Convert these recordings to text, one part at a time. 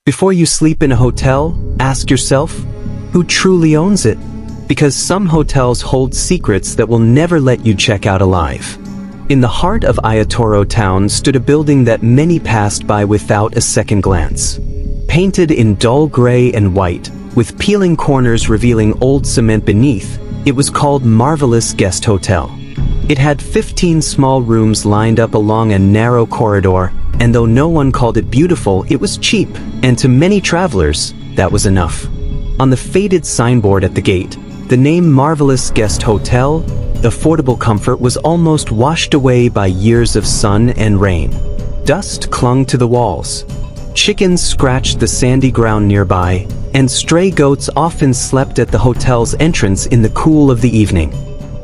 Before you sleep in a hotel, ask yourself, who truly owns it? Because some hotels hold secrets that will never let you check out alive. In the heart of Aiyetoro town stood a building that many passed by without a second glance. Painted in dull gray and white, with peeling corners revealing old cement beneath, it was called Marvellous Guest Hotel. It had 15 small rooms lined up along a narrow corridor, and though no one called it beautiful, it was cheap, and to many travelers, that was enough. On the faded signboard at the gate, the name Marvellous Guest Hotel, affordable comfort, was almost washed away by years of sun and rain. Dust clung to the walls. Chickens scratched the sandy ground nearby, and stray goats often slept at the hotel's entrance in the cool of the evening.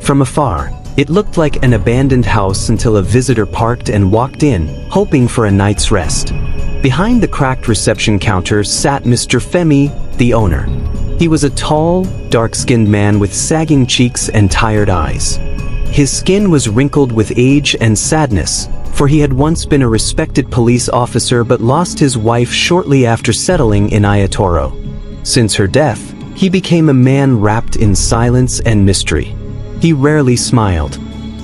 From afar, it looked like an abandoned house until a visitor parked and walked in, hoping for a night's rest. Behind the cracked reception counter sat Mr. Femi, the owner. He was a tall, dark-skinned man with sagging cheeks and tired eyes. His skin was wrinkled with age and sadness, for he had once been a respected police officer but lost his wife shortly after settling in Aiyetoro. Since her death, he became a man wrapped in silence and mystery. He rarely smiled.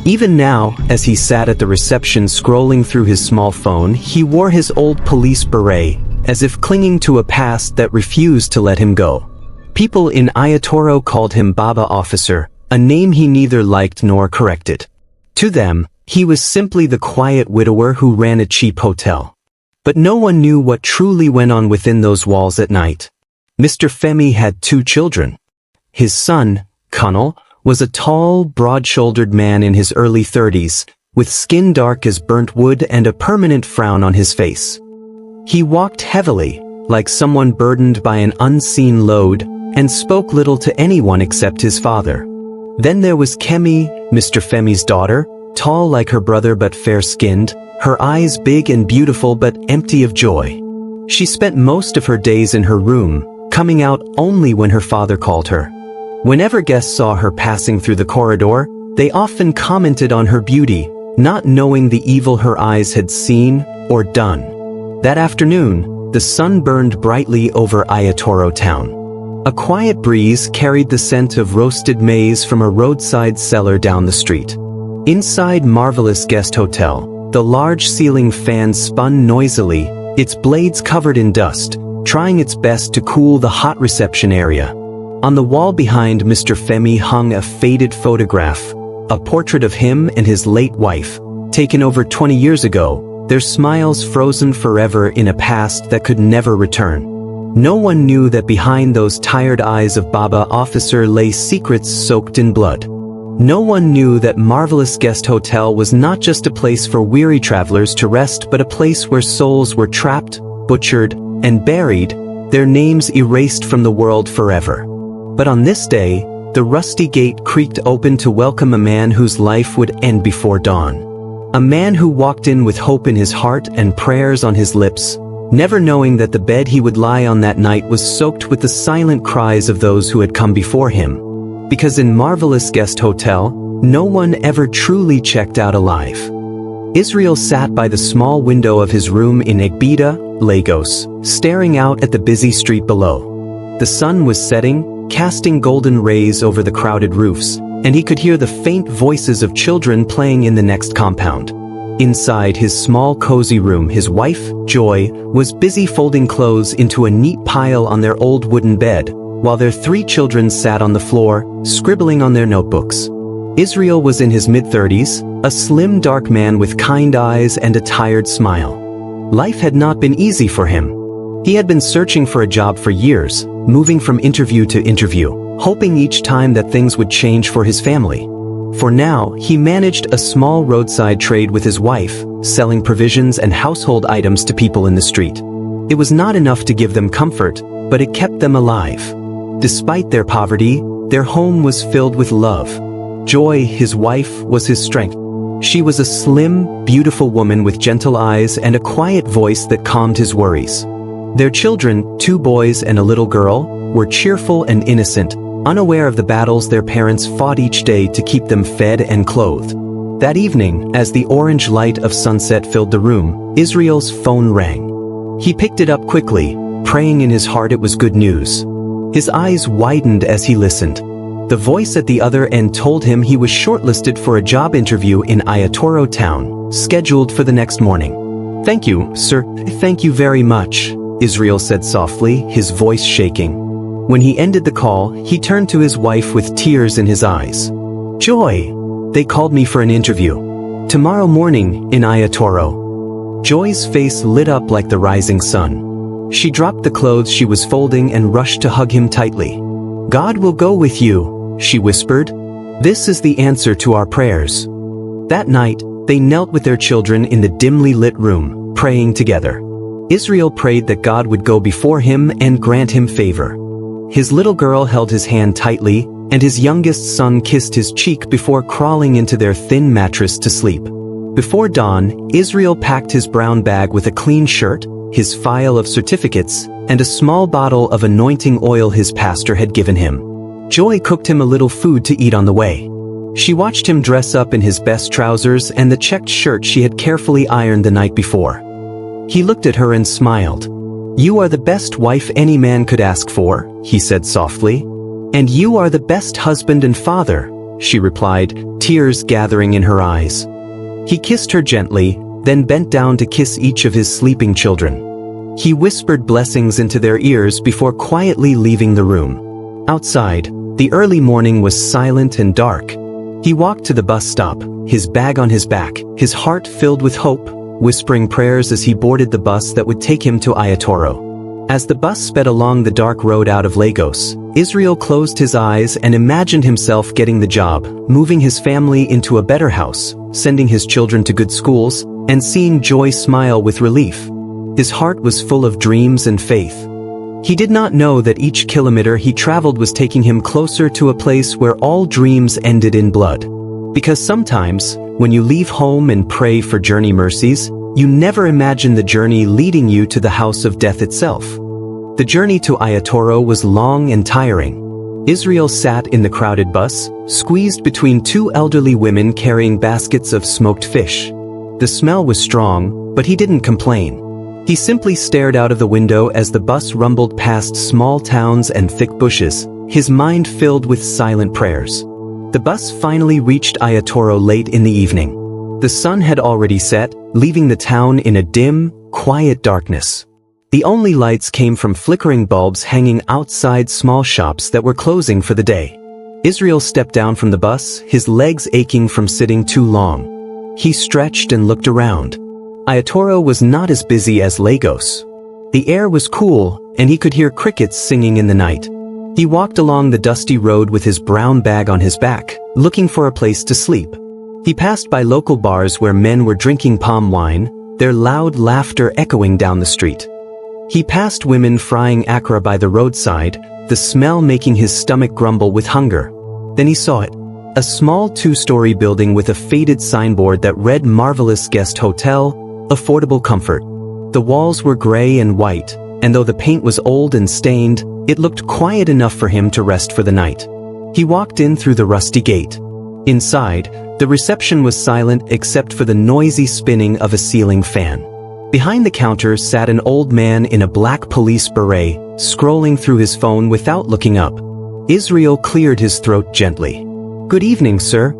Even now, as he sat at the reception scrolling through his small phone, he wore his old police beret, as if clinging to a past that refused to let him go. People in Aiyetoro called him Baba Officer, a name he neither liked nor corrected. To them, he was simply the quiet widower who ran a cheap hotel. But no one knew what truly went on within those walls at night. Mr. Femi had 2 children. His son, Kunal, was a tall, broad-shouldered man in his early 30s, with skin dark as burnt wood and a permanent frown on his face. He walked heavily, like someone burdened by an unseen load, and spoke little to anyone except his father. Then there was Kemi, Mr. Femi's daughter, tall like her brother but fair-skinned, her eyes big and beautiful but empty of joy. She spent most of her days in her room, coming out only when her father called her. Whenever guests saw her passing through the corridor, they often commented on her beauty, not knowing the evil her eyes had seen or done. That afternoon, the sun burned brightly over Aiyetoro town. A quiet breeze carried the scent of roasted maize from a roadside cellar down the street. Inside Marvellous Guest Hotel, the large ceiling fan spun noisily, its blades covered in dust, trying its best to cool the hot reception area. On the wall behind Mr. Femi hung a faded photograph, a portrait of him and his late wife, taken over 20 years ago, their smiles frozen forever in a past that could never return. No one knew that behind those tired eyes of Baba Officer lay secrets soaked in blood. No one knew that Marvellous Guest Hotel was not just a place for weary travelers to rest, but a place where souls were trapped, butchered, and buried, their names erased from the world forever. But on this day, the rusty gate creaked open to welcome a man whose life would end before dawn. A man who walked in with hope in his heart and prayers on his lips, never knowing that the bed he would lie on that night was soaked with the silent cries of those who had come before him. Because in Marvellous Guest Hotel, no one ever truly checked out alive. Israel sat by the small window of his room in Egbeda, Lagos, staring out at the busy street below. The sun was setting, casting golden rays over the crowded roofs, and he could hear the faint voices of children playing in the next compound. Inside his small cozy room, his wife, Joy, was busy folding clothes into a neat pile on their old wooden bed, while their 3 children sat on the floor, scribbling on their notebooks. Israel was in his mid-30s, a slim dark man with kind eyes and a tired smile. Life had not been easy for him. He had been searching for a job for years, moving from interview to interview, hoping each time that things would change for his family. For now, he managed a small roadside trade with his wife, selling provisions and household items to people in the street. It was not enough to give them comfort, but it kept them alive. Despite their poverty, their home was filled with love. Joy, his wife, was his strength. She was a slim, beautiful woman with gentle eyes and a quiet voice that calmed his worries. Their children, 2 boys and a little girl, were cheerful and innocent, unaware of the battles their parents fought each day to keep them fed and clothed. That evening, as the orange light of sunset filled the room, Israel's phone rang. He picked it up quickly, praying in his heart it was good news. His eyes widened as he listened. The voice at the other end told him he was shortlisted for a job interview in Aiyetoro town, scheduled for the next morning. "Thank you, sir. Thank you very much," Israel said softly, his voice shaking. When he ended the call, he turned to his wife with tears in his eyes. "Joy, they called me for an interview. Tomorrow morning, in Aiyetoro." Joy's face lit up like the rising sun. She dropped the clothes she was folding and rushed to hug him tightly. "God will go with you," she whispered. "This is the answer to our prayers." That night, they knelt with their children in the dimly lit room, praying together. Israel prayed that God would go before him and grant him favor. His little girl held his hand tightly, and his youngest son kissed his cheek before crawling into their thin mattress to sleep. Before dawn, Israel packed his brown bag with a clean shirt, his file of certificates, and a small bottle of anointing oil his pastor had given him. Joy cooked him a little food to eat on the way. She watched him dress up in his best trousers and the checked shirt she had carefully ironed the night before. He looked at her and smiled. "You are the best wife any man could ask for," he said softly. "And you are the best husband and father," she replied, tears gathering in her eyes. He kissed her gently, then bent down to kiss each of his sleeping children. He whispered blessings into their ears before quietly leaving the room. Outside, the early morning was silent and dark. He walked to the bus stop, his bag on his back, his heart filled with hope, whispering prayers as he boarded the bus that would take him to Aiyetoro. As the bus sped along the dark road out of Lagos, Israel closed his eyes and imagined himself getting the job, moving his family into a better house, sending his children to good schools, and seeing Joy smile with relief. His heart was full of dreams and faith. He did not know that each kilometer he traveled was taking him closer to a place where all dreams ended in blood. Because sometimes, when you leave home and pray for journey mercies, you never imagine the journey leading you to the house of death itself. The journey to Aiyetoro was long and tiring. Israel sat in the crowded bus, squeezed between two elderly women carrying baskets of smoked fish. The smell was strong, but he didn't complain. He simply stared out of the window as the bus rumbled past small towns and thick bushes, his mind filled with silent prayers. The bus finally reached Aiyetoro late in the evening. The sun had already set, leaving the town in a dim, quiet darkness. The only lights came from flickering bulbs hanging outside small shops that were closing for the day. Israel stepped down from the bus, his legs aching from sitting too long. He stretched and looked around. Aiyetoro was not as busy as Lagos. The air was cool, and he could hear crickets singing in the night. He walked along the dusty road with his brown bag on his back, looking for a place to sleep. He passed by local bars where men were drinking palm wine, their loud laughter echoing down the street. He passed women frying akra by the roadside, the smell making his stomach grumble with hunger. Then he saw it. A small two-story building with a faded signboard that read Marvellous Guest Hotel, affordable comfort. The walls were gray and white, and though the paint was old and stained, it looked quiet enough for him to rest for the night. He walked in through the rusty gate. Inside, the reception was silent except for the noisy spinning of a ceiling fan. Behind the counter sat an old man in a black police beret, scrolling through his phone without looking up. Israel cleared his throat gently. "Good evening, sir."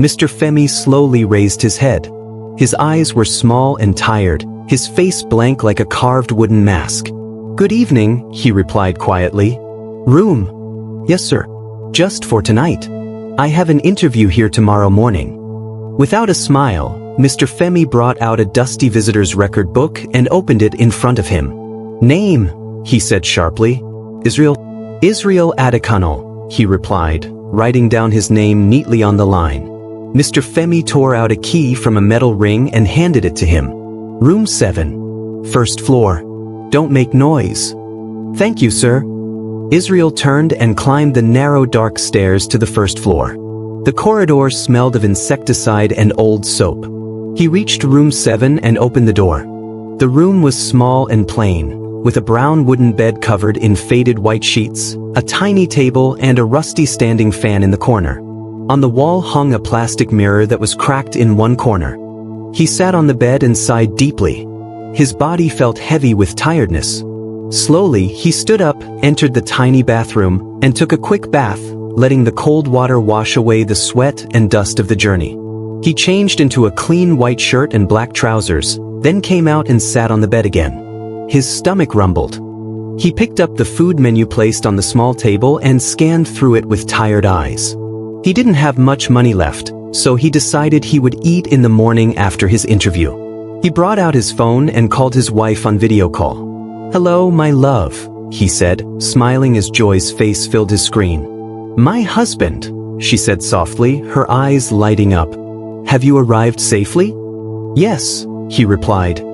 Mr. Femi slowly raised his head. His eyes were small and tired, his face blank like a carved wooden mask. "Good evening," he replied quietly. "Room?" "Yes, sir. Just for tonight. I have an interview here tomorrow morning." Without a smile, Mr. Femi brought out a dusty visitor's record book and opened it in front of him. "Name?" he said sharply. "Israel." "Israel Adekanal," he replied, writing down his name neatly on the line. Mr. Femi tore out a key from a metal ring and handed it to him. "Room 7. First floor. Don't make noise." "Thank you, sir." Israel turned and climbed the narrow dark stairs to the first floor. The corridor smelled of insecticide and old soap. He reached room 7 and opened the door. The room was small and plain, with a brown wooden bed covered in faded white sheets, a tiny table and a rusty standing fan in the corner. On the wall hung a plastic mirror that was cracked in one corner. He sat on the bed and sighed deeply. His body felt heavy with tiredness. Slowly, he stood up, entered the tiny bathroom, and took a quick bath, letting the cold water wash away the sweat and dust of the journey. He changed into a clean white shirt and black trousers, then came out and sat on the bed again. His stomach rumbled. He picked up the food menu placed on the small table and scanned through it with tired eyes. He didn't have much money left, so he decided he would eat in the morning after his interview. He brought out his phone and called his wife on video call. "Hello, my love," he said, smiling as Joy's face filled his screen. "My husband," she said softly, her eyes lighting up. "Have you arrived safely?" "Yes," he replied.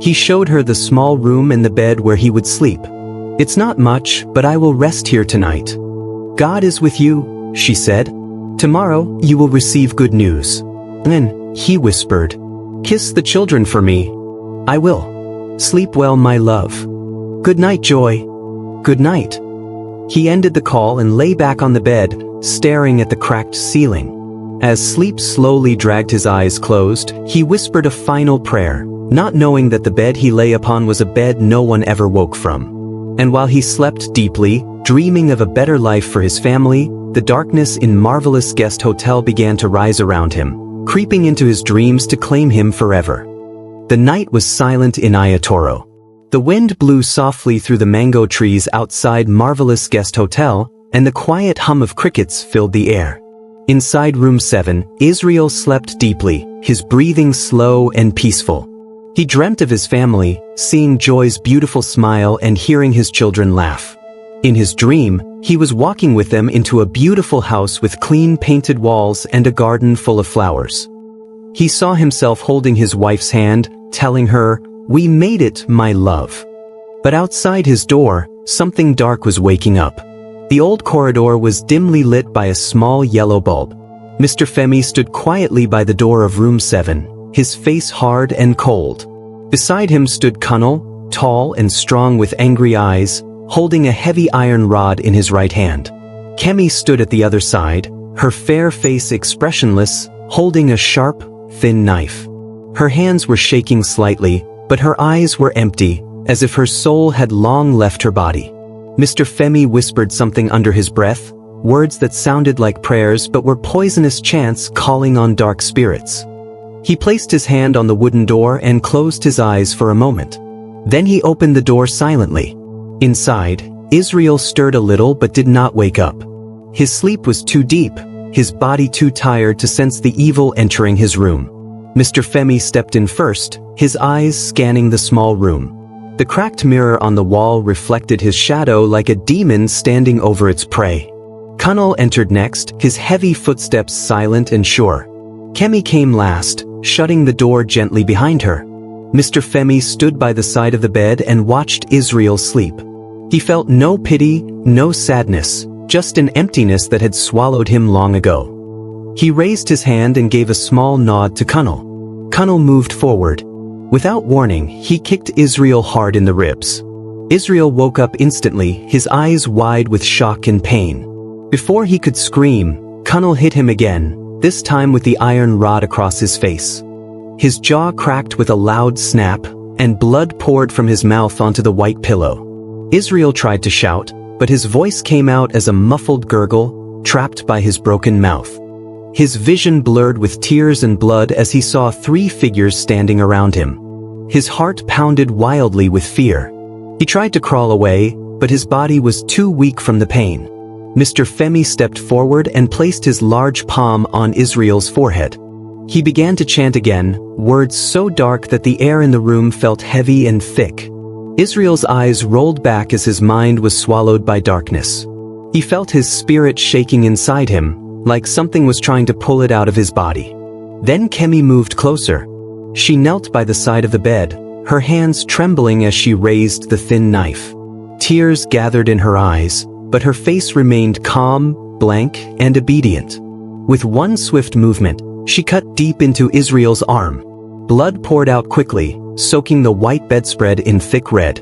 He showed her the small room and the bed where he would sleep. "It's not much, but I will rest here tonight." "God is with you," she said. "Tomorrow, you will receive good news." Then, he whispered, "Kiss the children for me." "I will. Sleep well, my love." "Good night, Joy." "Good night." He ended the call and lay back on the bed, staring at the cracked ceiling. As sleep slowly dragged his eyes closed, he whispered a final prayer, not knowing that the bed he lay upon was a bed no one ever woke from. And while he slept deeply, dreaming of a better life for his family, the darkness in Marvellous Guest Hotel began to rise around him, creeping into his dreams to claim him forever. The night was silent in Aiyetoro. The wind blew softly through the mango trees outside Marvellous Guest Hotel, and the quiet hum of crickets filled the air. Inside room 7, Israel slept deeply, his breathing slow and peaceful. He dreamt of his family, seeing Joy's beautiful smile and hearing his children laugh. In his dream, he was walking with them into a beautiful house with clean painted walls and a garden full of flowers. He saw himself holding his wife's hand, telling her, "We made it, my love." But outside his door, something dark was waking up. The old corridor was dimly lit by a small yellow bulb. Mr. Femi stood quietly by the door of room 7, his face hard and cold. Beside him stood Kunal, tall and strong with angry eyes, holding a heavy iron rod in his right hand. Kemi stood at the other side, her fair face expressionless, holding a sharp, thin knife. Her hands were shaking slightly, but her eyes were empty, as if her soul had long left her body. Mr. Femi whispered something under his breath, words that sounded like prayers but were poisonous chants calling on dark spirits. He placed his hand on the wooden door and closed his eyes for a moment. Then he opened the door silently. Inside, Israel stirred a little but did not wake up. His sleep was too deep, his body too tired to sense the evil entering his room. Mr. Femi stepped in first, his eyes scanning the small room. The cracked mirror on the wall reflected his shadow like a demon standing over its prey. Kunal entered next, his heavy footsteps silent and sure. Kemi came last, shutting the door gently behind her. Mr. Femi stood by the side of the bed and watched Israel sleep. He felt no pity, no sadness, just an emptiness that had swallowed him long ago. He raised his hand and gave a small nod to Kunal. Kunal moved forward. Without warning, he kicked Israel hard in the ribs. Israel woke up instantly, his eyes wide with shock and pain. Before he could scream, Kunal hit him again, this time with the iron rod across his face. His jaw cracked with a loud snap, and blood poured from his mouth onto the white pillow. Israel tried to shout, but his voice came out as a muffled gurgle, trapped by his broken mouth. His vision blurred with tears and blood as he saw 3 figures standing around him. His heart pounded wildly with fear. He tried to crawl away, but his body was too weak from the pain. Mr. Femi stepped forward and placed his large palm on Israel's forehead. He began to chant again, words so dark that the air in the room felt heavy and thick. Israel's eyes rolled back as his mind was swallowed by darkness. He felt his spirit shaking inside him, like something was trying to pull it out of his body. Then Kemi moved closer. She knelt by the side of the bed, her hands trembling as she raised the thin knife. Tears gathered in her eyes, but her face remained calm, blank, and obedient. With one swift movement, she cut deep into Israel's arm. Blood poured out quickly, soaking the white bedspread in thick red.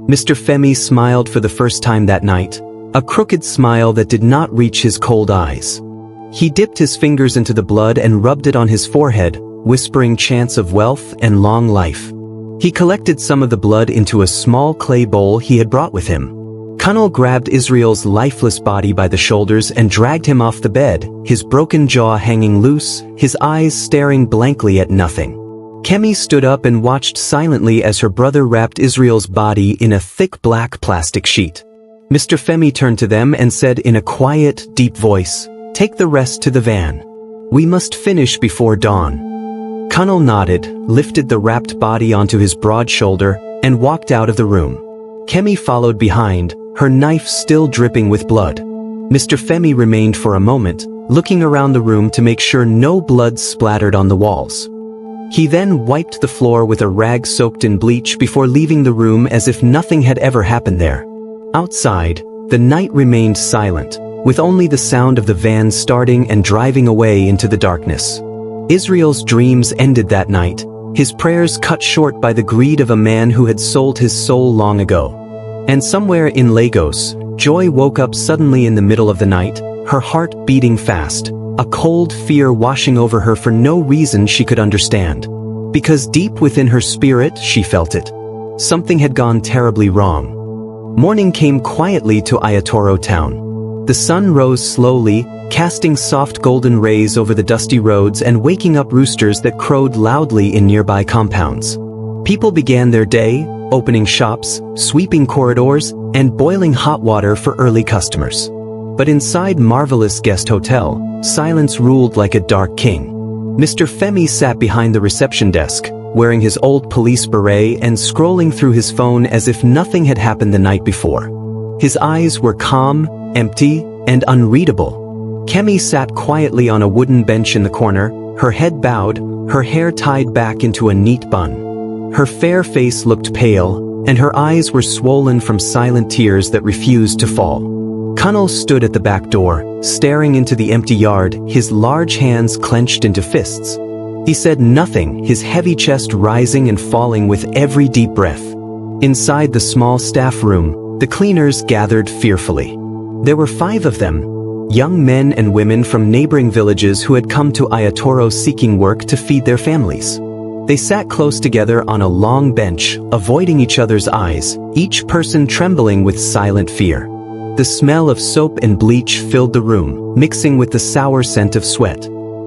Mr. Femi smiled for the first time that night, a crooked smile that did not reach his cold eyes. He dipped his fingers into the blood and rubbed it on his forehead, whispering chants of wealth and long life. He collected some of the blood into a small clay bowl he had brought with him. Kunal grabbed Israel's lifeless body by the shoulders and dragged him off the bed, his broken jaw hanging loose, his eyes staring blankly at nothing. Kemi stood up and watched silently as her brother wrapped Israel's body in a thick black plastic sheet. Mr. Femi turned to them and said in a quiet, deep voice, "Take the rest to the van. We must finish before dawn." Kunal nodded, lifted the wrapped body onto his broad shoulder, and walked out of the room. Kemi followed behind, her knife still dripping with blood. Mr. Femi remained for a moment, looking around the room to make sure no blood splattered on the walls. He then wiped the floor with a rag soaked in bleach before leaving the room as if nothing had ever happened there. Outside, the night remained silent, with only the sound of the van starting and driving away into the darkness. Israel's dreams ended that night, his prayers cut short by the greed of a man who had sold his soul long ago. And somewhere in Lagos, Joy woke up suddenly in the middle of the night, her heart beating fast, a cold fear washing over her for no reason she could understand. Because deep within her spirit, she felt it. Something had gone terribly wrong. Morning came quietly to Aiyetoro town. The sun rose slowly, casting soft golden rays over the dusty roads and waking up roosters that crowed loudly in nearby compounds. People began their day, opening shops, sweeping corridors, and boiling hot water for early customers. But inside Marvellous Guest Hotel, silence ruled like a dark king. Mr. Femi sat behind the reception desk, wearing his old police beret and scrolling through his phone as if nothing had happened the night before. His eyes were calm, empty, and unreadable. Kemi sat quietly on a wooden bench in the corner, her head bowed, her hair tied back into a neat bun. Her fair face looked pale, and her eyes were swollen from silent tears that refused to fall. Kunal stood at the back door, staring into the empty yard, his large hands clenched into fists. He said nothing, his heavy chest rising and falling with every deep breath. Inside the small staff room, the cleaners gathered fearfully. There were 5 of them, young men and women from neighboring villages who had come to Aiyetoro seeking work to feed their families. They sat close together on a long bench, avoiding each other's eyes, each person trembling with silent fear. The smell of soap and bleach filled the room, mixing with the sour scent of sweat.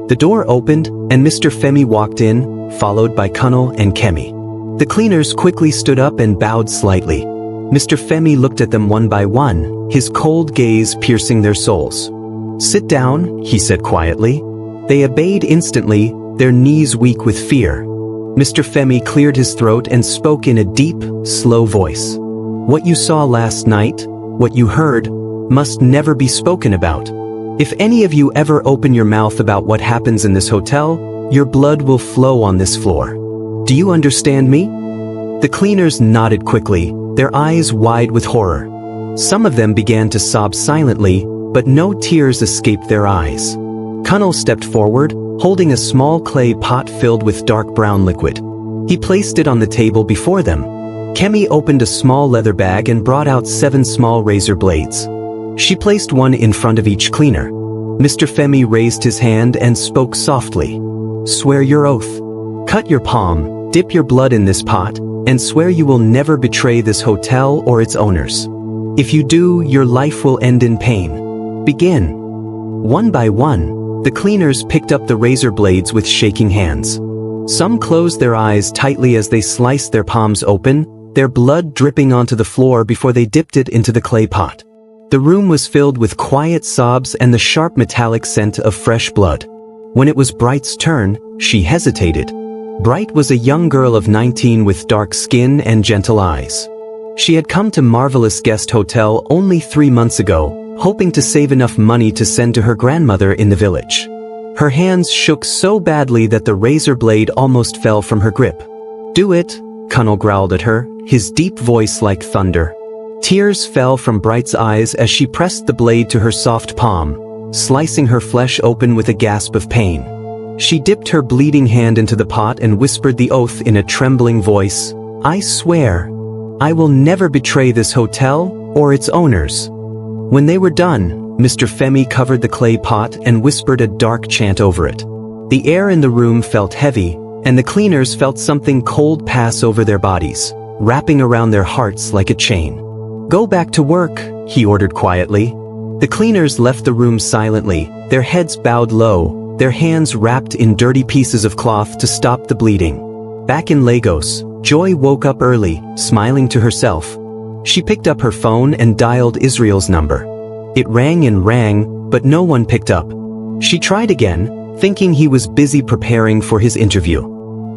The door opened, and Mr. Femi walked in, followed by Kunal and Kemi. The cleaners quickly stood up and bowed slightly. Mr. Femi looked at them one by one, his cold gaze piercing their souls. "Sit down," he said quietly. They obeyed instantly, their knees weak with fear. Mr. Femi cleared his throat and spoke in a deep, slow voice. "What you saw last night, what you heard, must never be spoken about. If any of you ever open your mouth about what happens in this hotel, your blood will flow on this floor. Do you understand me?" The cleaners nodded quickly, their eyes wide with horror. Some of them began to sob silently, but no tears escaped their eyes. Kunal stepped forward, holding a small clay pot filled with dark brown liquid. He placed it on the table before them. Kemi opened a small leather bag and brought out 7 small razor blades. She placed one in front of each cleaner. Mr. Femi raised his hand and spoke softly. "Swear your oath. Cut your palm, dip your blood in this pot, and swear you will never betray this hotel or its owners. If you do, your life will end in pain. Begin." One by one, the cleaners picked up the razor blades with shaking hands. Some closed their eyes tightly as they sliced their palms open, their blood dripping onto the floor before they dipped it into the clay pot. The room was filled with quiet sobs and the sharp metallic scent of fresh blood. When it was Bright's turn, she hesitated. Bright was a young girl of 19 with dark skin and gentle eyes. She had come to Marvellous Guest Hotel only 3 months ago, hoping to save enough money to send to her grandmother in the village. Her hands shook so badly that the razor blade almost fell from her grip. "Do it," Kunal growled at her, his deep voice like thunder. Tears fell from Bright's eyes as she pressed the blade to her soft palm, slicing her flesh open with a gasp of pain. She dipped her bleeding hand into the pot and whispered the oath in a trembling voice, "I swear, I will never betray this hotel or its owners." When they were done, Mr. Femi covered the clay pot and whispered a dark chant over it. The air in the room felt heavy, and the cleaners felt something cold pass over their bodies, wrapping around their hearts like a chain. "Go back to work," he ordered quietly. The cleaners left the room silently, their heads bowed low, their hands wrapped in dirty pieces of cloth to stop the bleeding. Back in Lagos, Joy woke up early, smiling to herself. She picked up her phone and dialed Israel's number. It rang and rang, but no one picked up. She tried again, thinking he was busy preparing for his interview.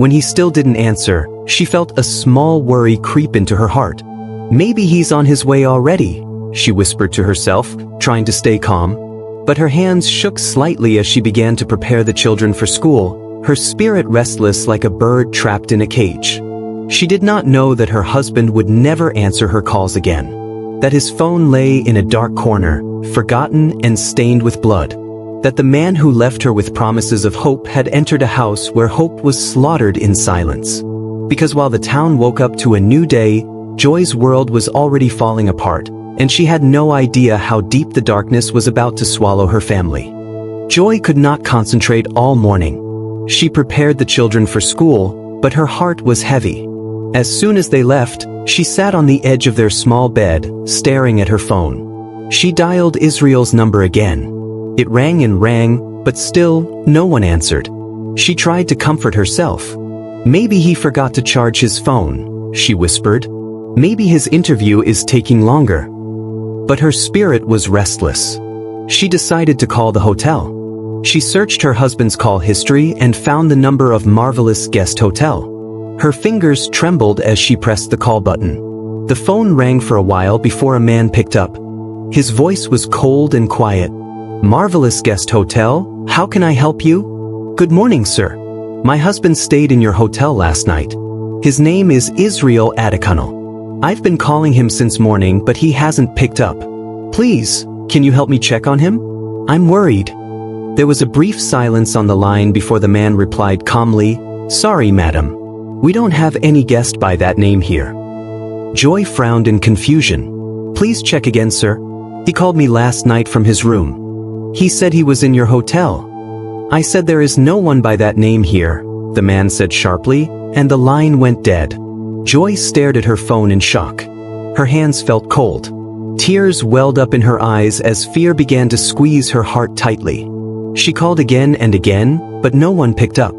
When he still didn't answer, she felt a small worry creep into her heart. "Maybe he's on his way already," she whispered to herself, trying to stay calm. But her hands shook slightly as she began to prepare the children for school, her spirit restless like a bird trapped in a cage. She did not know that her husband would never answer her calls again. That his phone lay in a dark corner, forgotten and stained with blood. That the man who left her with promises of hope had entered a house where hope was slaughtered in silence. Because while the town woke up to a new day, Joy's world was already falling apart, and she had no idea how deep the darkness was about to swallow her family. Joy could not concentrate all morning. She prepared the children for school, but her heart was heavy. As soon as they left, she sat on the edge of their small bed, staring at her phone. She dialed Israel's number again. It rang and rang, but still, no one answered. She tried to comfort herself. "Maybe he forgot to charge his phone," she whispered. "Maybe his interview is taking longer." But her spirit was restless. She decided to call the hotel. She searched her husband's call history and found the number of Marvellous Guest Hotel. Her fingers trembled as she pressed the call button. The phone rang for a while before a man picked up. His voice was cold and quiet. "Marvellous Guest Hotel, how can I help you?" "Good morning, sir. My husband stayed in your hotel last night. His name is Israel Adekunle. I've been calling him since morning, but he hasn't picked up. Please, can you help me check on him? I'm worried." There was a brief silence on the line before the man replied calmly, "Sorry, madam. We don't have any guest by that name here." Joy frowned in confusion. "Please check again, sir. He called me last night from his room. He said he was in your hotel." "I said there is no one by that name here," the man said sharply, and the line went dead. Joy stared at her phone in shock. Her hands felt cold. Tears welled up in her eyes as fear began to squeeze her heart tightly. She called again and again, but no one picked up.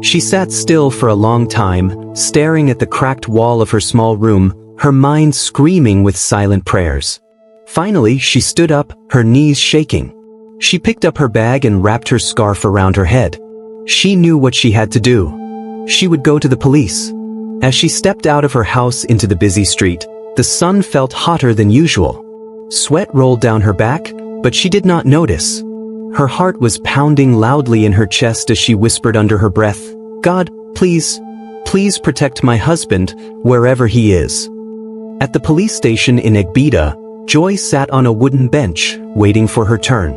She sat still for a long time, staring at the cracked wall of her small room, her mind screaming with silent prayers. Finally, she stood up, her knees shaking. She picked up her bag and wrapped her scarf around her head. She knew what she had to do. She would go to the police. As she stepped out of her house into the busy street, the sun felt hotter than usual. Sweat rolled down her back, but she did not notice. Her heart was pounding loudly in her chest as she whispered under her breath, "God, please, please protect my husband, wherever he is." At the police station in Egbeda, Joy sat on a wooden bench, waiting for her turn.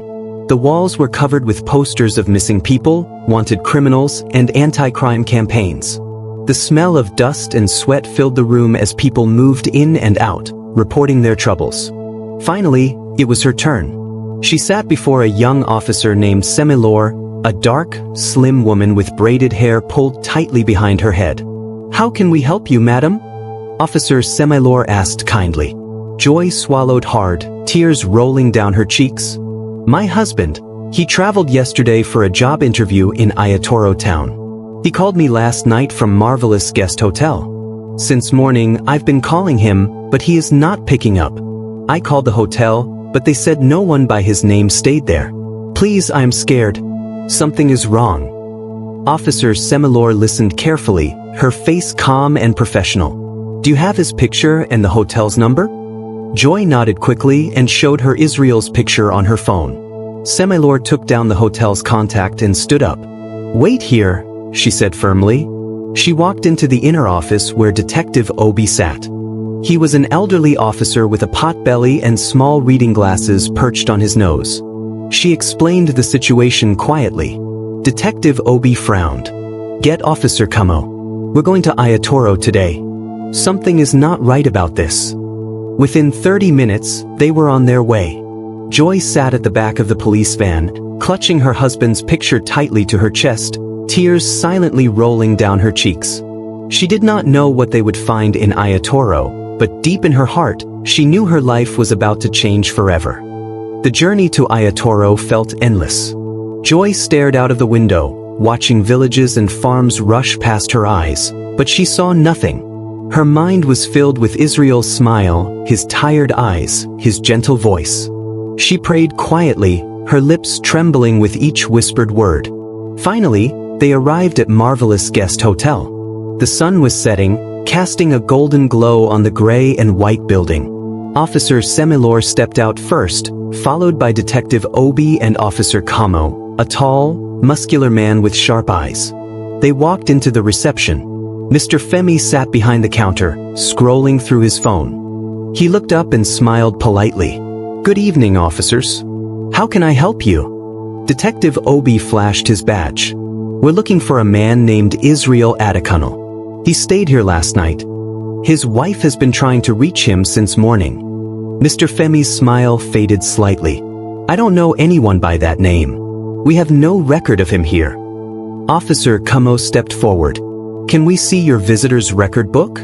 The walls were covered with posters of missing people, wanted criminals, and anti-crime campaigns. The smell of dust and sweat filled the room as people moved in and out, reporting their troubles. Finally, it was her turn. She sat before a young officer named Semilore, a dark, slim woman with braided hair pulled tightly behind her head. "How can we help you, madam?" Officer Semilore asked kindly. Joy swallowed hard, tears rolling down her cheeks. "My husband, he traveled yesterday for a job interview in Aiyetoro town. He called me last night from Marvellous Guest Hotel. Since morning, I've been calling him, but he is not picking up. I called the hotel, but they said no one by his name stayed there. Please, I am scared. Something is wrong." Officer Semilore listened carefully, her face calm and professional. "Do you have his picture and the hotel's number?" Joy nodded quickly and showed her Israel's picture on her phone. Semilore took down the hotel's contact and stood up. "Wait here," she said firmly. She walked into the inner office where Detective Obi sat. He was an elderly officer with a pot-belly and small reading glasses perched on his nose. She explained the situation quietly. Detective Obi frowned. "Get Officer Kumo. We're going to Aiyetoro today. Something is not right about this." Within 30 minutes, they were on their way. Joy sat at the back of the police van, clutching her husband's picture tightly to her chest, tears silently rolling down her cheeks. She did not know what they would find in Aiyetoro, but deep in her heart, she knew her life was about to change forever. The journey to Aiyetoro felt endless. Joy stared out of the window, watching villages and farms rush past her eyes, but she saw nothing. Her mind was filled with Israel's smile, his tired eyes, his gentle voice. She prayed quietly, her lips trembling with each whispered word. Finally, they arrived at Marvellous Guest Hotel. The sun was setting, casting a golden glow on the gray and white building. Officer Semilor stepped out first, followed by Detective Obi and Officer Kamo, a tall, muscular man with sharp eyes. They walked into the reception. Mr. Femi sat behind the counter, scrolling through his phone. He looked up and smiled politely. "Good evening, officers. How can I help you?" Detective Obi flashed his badge. "We're looking for a man named Israel Adekunle. He stayed here last night. His wife has been trying to reach him since morning." Mr. Femi's smile faded slightly. "I don't know anyone by that name. We have no record of him here." Officer Kamo stepped forward. "Can we see your visitor's record book?"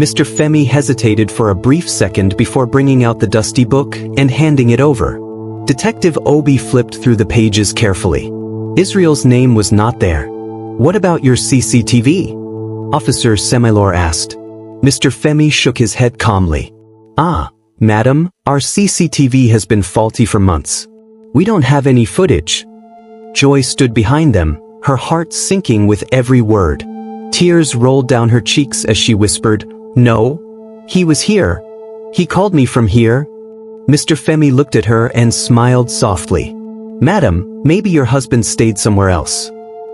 Mr. Femi hesitated for a brief second before bringing out the dusty book and handing it over. Detective Obi flipped through the pages carefully. Israel's name was not there. "What about your CCTV?" Officer Semilor asked. Mr. Femi shook his head calmly. "Ah, madam, our CCTV has been faulty for months. We don't have any footage." Joy stood behind them, her heart sinking with every word. Tears rolled down her cheeks as she whispered, "No, he was here. He called me from here." Mr. Femi looked at her and smiled softly. "Madam, maybe your husband stayed somewhere else.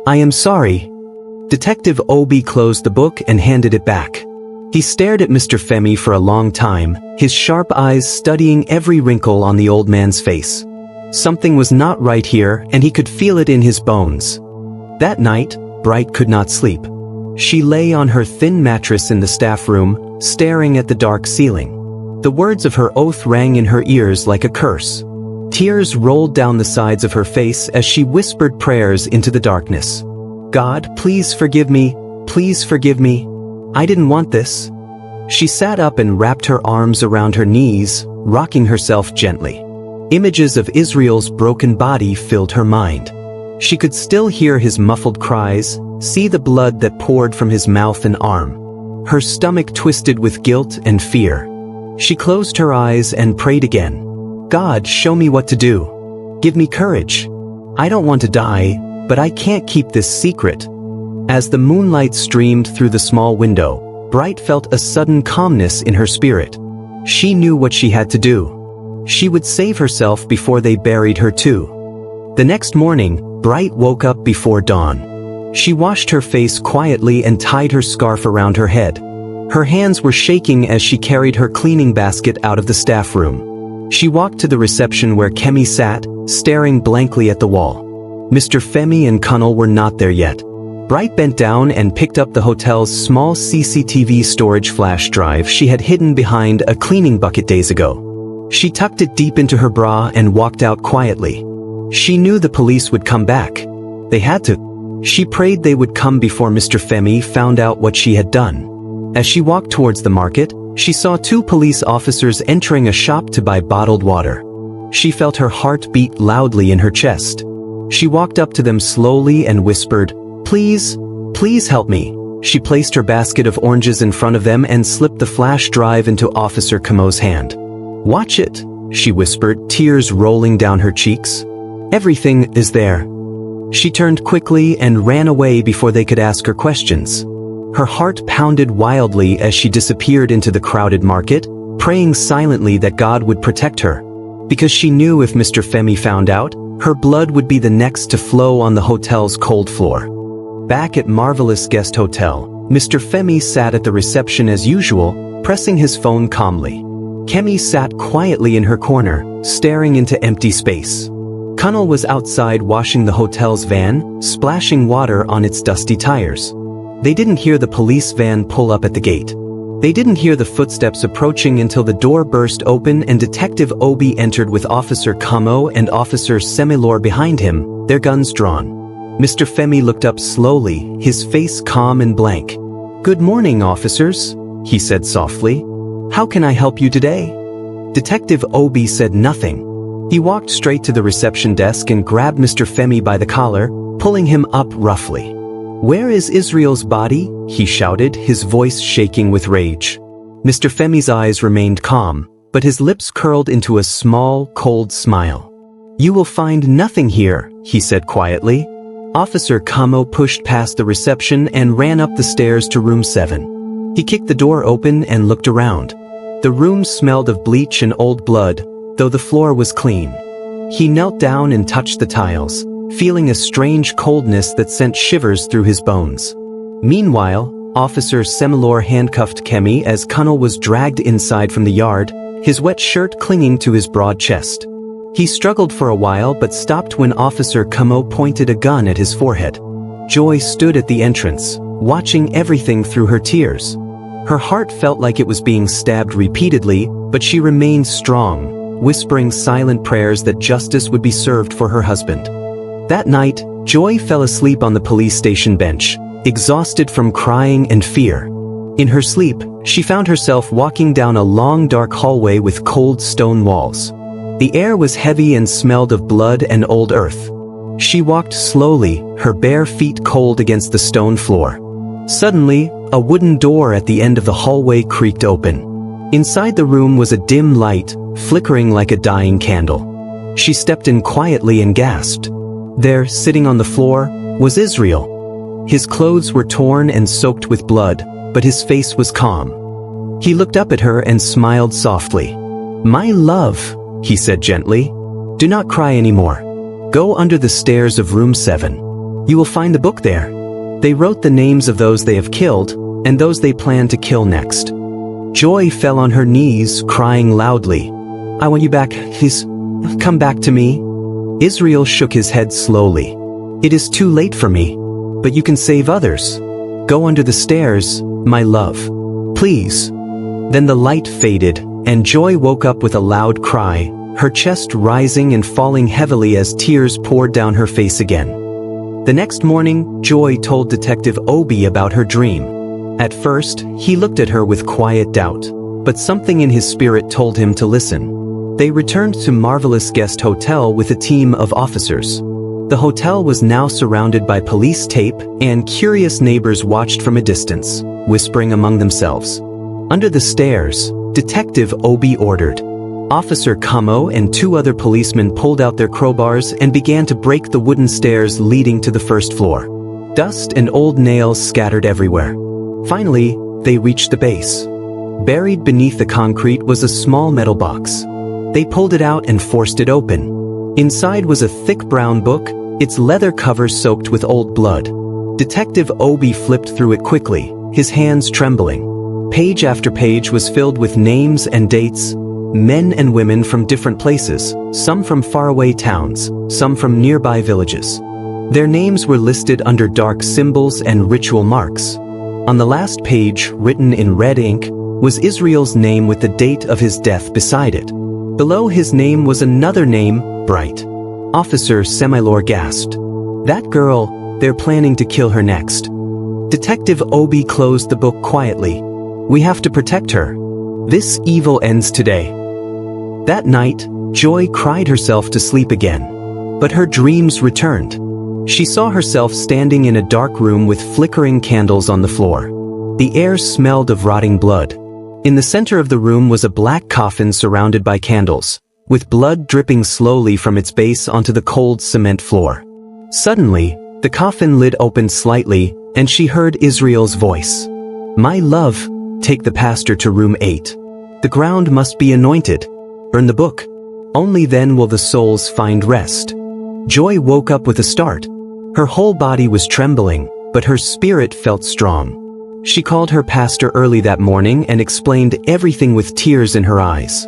I am sorry." Detective Obi closed the book and handed it back. He stared at Mr. Femi for a long time, his sharp eyes studying every wrinkle on the old man's face. Something was not right here, and he could feel it in his bones. That night, Bright could not sleep. She lay on her thin mattress in the staff room, staring at the dark ceiling. The words of her oath rang in her ears like a curse. Tears rolled down the sides of her face as she whispered prayers into the darkness. "God, please forgive me, please forgive me. I didn't want this." She sat up and wrapped her arms around her knees, rocking herself gently. Images of Israel's broken body filled her mind. She could still hear his muffled cries, see the blood that poured from his mouth and arm. Her stomach twisted with guilt and fear. She closed her eyes and prayed again. "God, show me what to do. Give me courage. I don't want to die, but I can't keep this secret." As the moonlight streamed through the small window, Bright felt a sudden calmness in her spirit. She knew what she had to do. She would save herself before they buried her too. The next morning, Bright woke up before dawn. She washed her face quietly and tied her scarf around her head. Her hands were shaking as she carried her cleaning basket out of the staff room. She walked to the reception where Kemi sat, staring blankly at the wall. Mr. Femi and Kunal were not there yet. Bright bent down and picked up the hotel's small CCTV storage flash drive she had hidden behind a cleaning bucket days ago. She tucked it deep into her bra and walked out quietly. She knew the police would come back. They had to. She prayed they would come before Mr. Femi found out what she had done. As she walked towards the market, she saw two police officers entering a shop to buy bottled water. She felt her heart beat loudly in her chest. She walked up to them slowly and whispered, "Please, please help me." She placed her basket of oranges in front of them and slipped the flash drive into Officer Kamo's hand. "Watch it," she whispered, tears rolling down her cheeks. "Everything is there." She turned quickly and ran away before they could ask her questions. Her heart pounded wildly as she disappeared into the crowded market, praying silently that God would protect her. Because she knew if Mr. Femi found out, her blood would be the next to flow on the hotel's cold floor. Back at Marvellous Guest Hotel, Mr. Femi sat at the reception as usual, pressing his phone calmly. Kemi sat quietly in her corner, staring into empty space. Kunal was outside washing the hotel's van, splashing water on its dusty tires. They didn't hear the police van pull up at the gate. They didn't hear the footsteps approaching until the door burst open and Detective Obi entered with Officer Kamo and Officer Semilor behind him, their guns drawn. Mr. Femi looked up slowly, his face calm and blank. "Good morning, officers," he said softly. "How can I help you today?" Detective Obi said nothing. He walked straight to the reception desk and grabbed Mr. Femi by the collar, pulling him up roughly. "Where is Israel's body?" he shouted, his voice shaking with rage. Mr. Femi's eyes remained calm, but his lips curled into a small, cold smile. "You will find nothing here," he said quietly. Officer Kamo pushed past the reception and ran up the stairs to room 7. He kicked the door open and looked around. The room smelled of bleach and old blood, though the floor was clean. He knelt down and touched the tiles, feeling a strange coldness that sent shivers through his bones. Meanwhile, Officer Semilore handcuffed Kemi as Kunnel was dragged inside from the yard, his wet shirt clinging to his broad chest. He struggled for a while but stopped when Officer Kamo pointed a gun at his forehead. Joy stood at the entrance, watching everything through her tears. Her heart felt like it was being stabbed repeatedly, but she remained strong, whispering silent prayers that justice would be served for her husband. That night, Joy fell asleep on the police station bench, exhausted from crying and fear. In her sleep, she found herself walking down a long dark hallway with cold stone walls. The air was heavy and smelled of blood and old earth. She walked slowly, her bare feet cold against the stone floor. Suddenly, a wooden door at the end of the hallway creaked open. Inside the room was a dim light, flickering like a dying candle. She stepped in quietly and gasped. There, sitting on the floor, was Israel. His clothes were torn and soaked with blood, but his face was calm. He looked up at her and smiled softly. "My love," he said gently, "do not cry anymore. Go under the stairs of room 7. You will find the book there. They wrote the names of those they have killed, and those they plan to kill next." Joy fell on her knees, crying loudly. "I want you back, please. Come back to me." Israel shook his head slowly. "It is too late for me, but you can save others. Go under the stairs, my love. Please." Then the light faded, and Joy woke up with a loud cry, her chest rising and falling heavily as tears poured down her face again. The next morning, Joy told Detective Obi about her dream. At first, he looked at her with quiet doubt, but something in his spirit told him to listen. They returned to Marvellous Guest Hotel with a team of officers. The hotel was now surrounded by police tape, and curious neighbors watched from a distance, whispering among themselves. Under the stairs, Detective Obi ordered. Officer Kamo and 2 other policemen pulled out their crowbars and began to break the wooden stairs leading to the first floor. Dust and old nails scattered everywhere. Finally, they reached the base. Buried beneath the concrete was a small metal box. They pulled it out and forced it open. Inside was a thick brown book, its leather cover soaked with old blood. Detective Obi flipped through it quickly, his hands trembling. Page after page was filled with names and dates, men and women from different places, some from faraway towns, some from nearby villages. Their names were listed under dark symbols and ritual marks. On the last page, written in red ink, was Israel's name with the date of his death beside it. Below his name was another name, Bright. Officer Semilore gasped. "That girl, they're planning to kill her next." Detective Obi closed the book quietly. "We have to protect her. This evil ends today." That night, Joy cried herself to sleep again. But her dreams returned. She saw herself standing in a dark room with flickering candles on the floor. The air smelled of rotting blood. In the center of the room was a black coffin surrounded by candles, with blood dripping slowly from its base onto the cold cement floor. Suddenly, the coffin lid opened slightly, and she heard Israel's voice. "My love, take the pastor to room 8. The ground must be anointed. Burn the book. Only then will the souls find rest." Joy woke up with a start. Her whole body was trembling, but her spirit felt strong. She called her pastor early that morning and explained everything with tears in her eyes.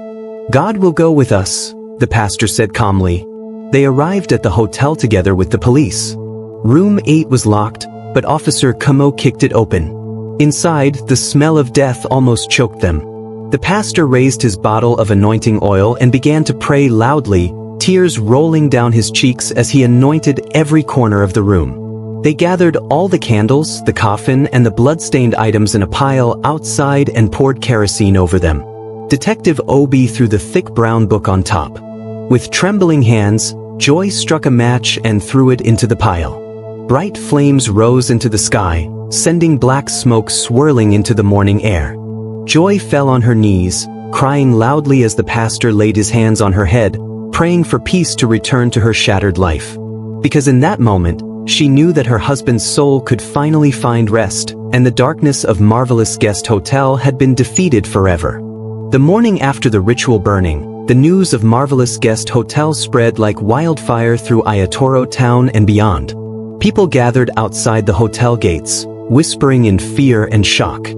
"God will go with us," the pastor said calmly. They arrived at the hotel together with the police. Room 8 was locked, but Officer Kamo kicked it open. Inside, the smell of death almost choked them. The pastor raised his bottle of anointing oil and began to pray loudly, tears rolling down his cheeks as he anointed every corner of the room. They gathered all the candles, the coffin, and the blood-stained items in a pile outside and poured kerosene over them. Detective Obi threw the thick brown book on top. With trembling hands, Joy struck a match and threw it into the pile. Bright flames rose into the sky, sending black smoke swirling into the morning air. Joy fell on her knees, crying loudly as the pastor laid his hands on her head, praying for peace to return to her shattered life. Because in that moment, she knew that her husband's soul could finally find rest, and the darkness of Marvellous Guest Hotel had been defeated forever. The morning after the ritual burning, the news of Marvellous Guest Hotel spread like wildfire through Aiyetoro town and beyond. People gathered outside the hotel gates, whispering in fear and shock.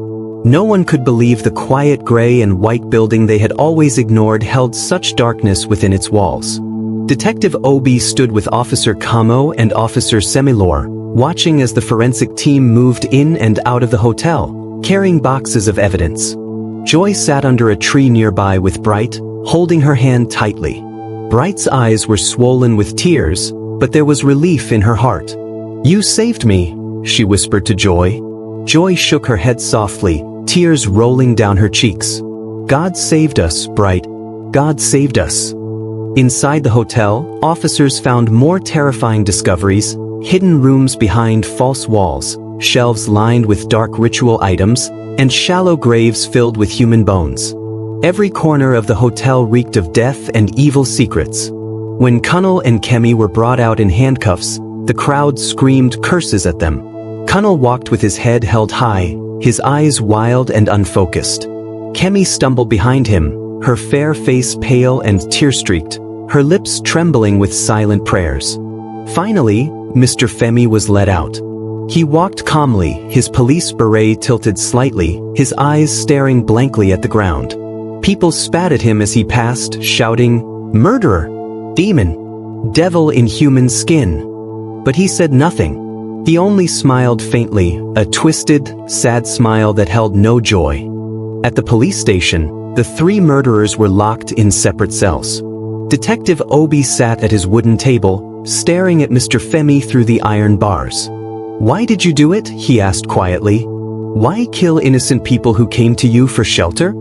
No one could believe the quiet gray and white building they had always ignored held such darkness within its walls. Detective Obi stood with Officer Kamo and Officer Semilore, watching as the forensic team moved in and out of the hotel, carrying boxes of evidence. Joy sat under a tree nearby with Bright, holding her hand tightly. Bright's eyes were swollen with tears, but there was relief in her heart. "You saved me," she whispered to Joy. Joy shook her head softly, tears rolling down her cheeks. "God saved us, Bright. God saved us." Inside the hotel, officers found more terrifying discoveries: hidden rooms behind false walls, shelves lined with dark ritual items, and shallow graves filled with human bones. Every corner of the hotel reeked of death and evil secrets. When Kunal and Kemi were brought out in handcuffs, the crowd screamed curses at them. Kunal walked with his head held high, his eyes wild and unfocused. Kemi stumbled behind him, her fair face pale and tear-streaked, her lips trembling with silent prayers. Finally, Mr. Femi was let out. He walked calmly, his police beret tilted slightly, his eyes staring blankly at the ground. People spat at him as he passed, shouting, "Murderer! Demon! Devil in human skin!" But he said nothing. He only smiled faintly, a twisted, sad smile that held no joy. At the police station, the three murderers were locked in separate cells. Detective Obi sat at his wooden table, staring at Mr. Femi through the iron bars. "Why did you do it?" he asked quietly. "Why kill innocent people who came to you for shelter?"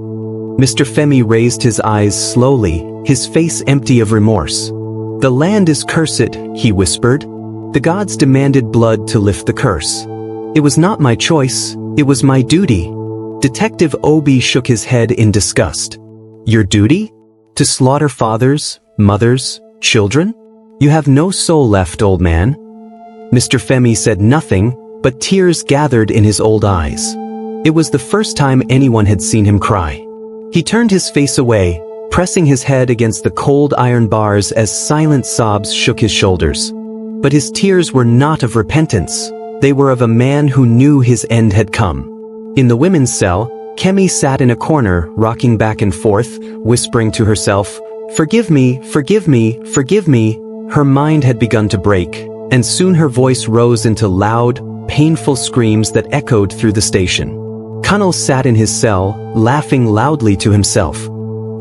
Mr. Femi raised his eyes slowly, his face empty of remorse. "The land is cursed," he whispered. "The gods demanded blood to lift the curse. It was not my choice, it was my duty." Detective Obi shook his head in disgust. "Your duty? To slaughter fathers, mothers, children? You have no soul left, old man." Mr. Femi said nothing, but tears gathered in his old eyes. It was the first time anyone had seen him cry. He turned his face away, pressing his head against the cold iron bars as silent sobs shook his shoulders. But his tears were not of repentance. They were of a man who knew his end had come. In the women's cell, Kemi sat in a corner, rocking back and forth, whispering to herself, "Forgive me, forgive me, forgive me." Her mind had begun to break, and soon her voice rose into loud, painful screams that echoed through the station. Kunal sat in his cell, laughing loudly to himself.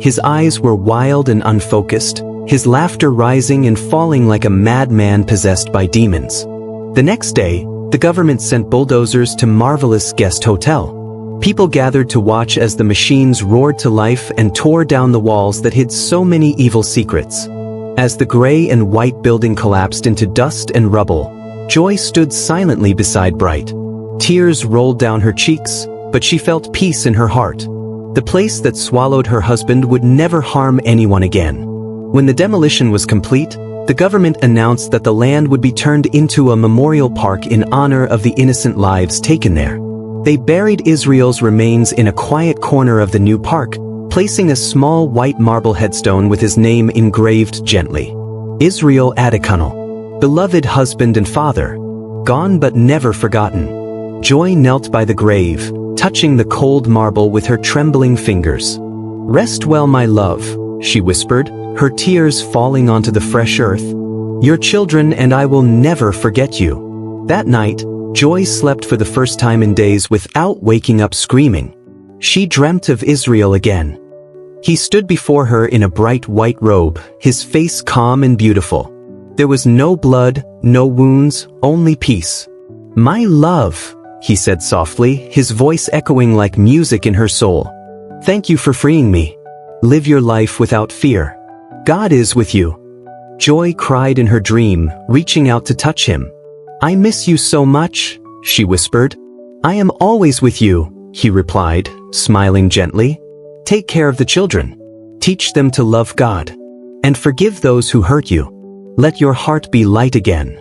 His eyes were wild and unfocused, his laughter rising and falling like a madman possessed by demons. The next day, the government sent bulldozers to Marvellous Guest Hotel. People gathered to watch as the machines roared to life and tore down the walls that hid so many evil secrets. As the gray and white building collapsed into dust and rubble, Joy stood silently beside Bright. Tears rolled down her cheeks, but she felt peace in her heart. The place that swallowed her husband would never harm anyone again. When the demolition was complete, the government announced that the land would be turned into a memorial park in honor of the innocent lives taken there. They buried Israel's remains in a quiet corner of the new park, placing a small white marble headstone with his name engraved gently. Israel Adekunal, beloved husband and father, gone but never forgotten. Joy knelt by the grave, touching the cold marble with her trembling fingers. "Rest well, my love," she whispered, her tears falling onto the fresh earth. "Your children and I will never forget you." That night, Joy slept for the first time in days without waking up screaming. She dreamt of Israel again. He stood before her in a bright white robe, his face calm and beautiful. There was no blood, no wounds, only peace. "My love," he said softly, his voice echoing like music in her soul. "Thank you for freeing me. Live your life without fear. God is with you." Joy cried in her dream, reaching out to touch him. "I miss you so much," she whispered. "I am always with you," he replied, smiling gently. "Take care of the children. Teach them to love God. And forgive those who hurt you. Let your heart be light again."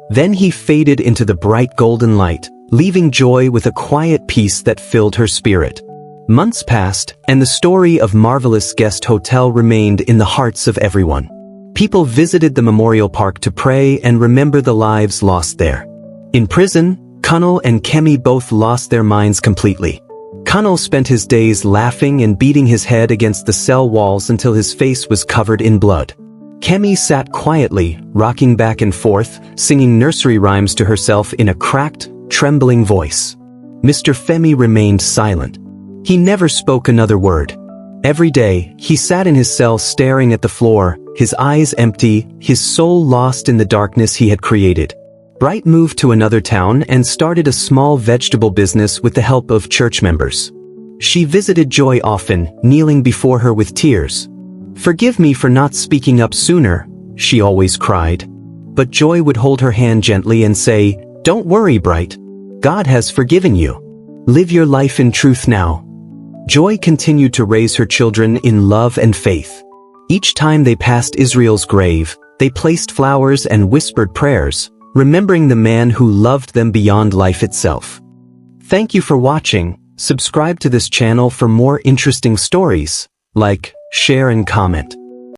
Then he faded into the bright golden light, leaving Joy with a quiet peace that filled her spirit. Months passed, and the story of Marvellous Guest Hotel remained in the hearts of everyone. People visited the memorial park to pray and remember the lives lost there. In prison, Kunal and Kemi both lost their minds completely. Kunal spent his days laughing and beating his head against the cell walls until his face was covered in blood. Kemi sat quietly, rocking back and forth, singing nursery rhymes to herself in a cracked, trembling voice. Mr. Femi remained silent. He never spoke another word. Every day, he sat in his cell staring at the floor, his eyes empty, his soul lost in the darkness he had created. Bright moved to another town and started a small vegetable business with the help of church members. She visited Joy often, kneeling before her with tears. "Forgive me for not speaking up sooner," she always cried. But Joy would hold her hand gently and say, "Don't worry, Bright. God has forgiven you. Live your life in truth now." Joy continued to raise her children in love and faith. Each time they passed Israel's grave, they placed flowers and whispered prayers, remembering the man who loved them beyond life itself. Thank you for watching. Subscribe to this channel for more interesting stories. Like, share and comment.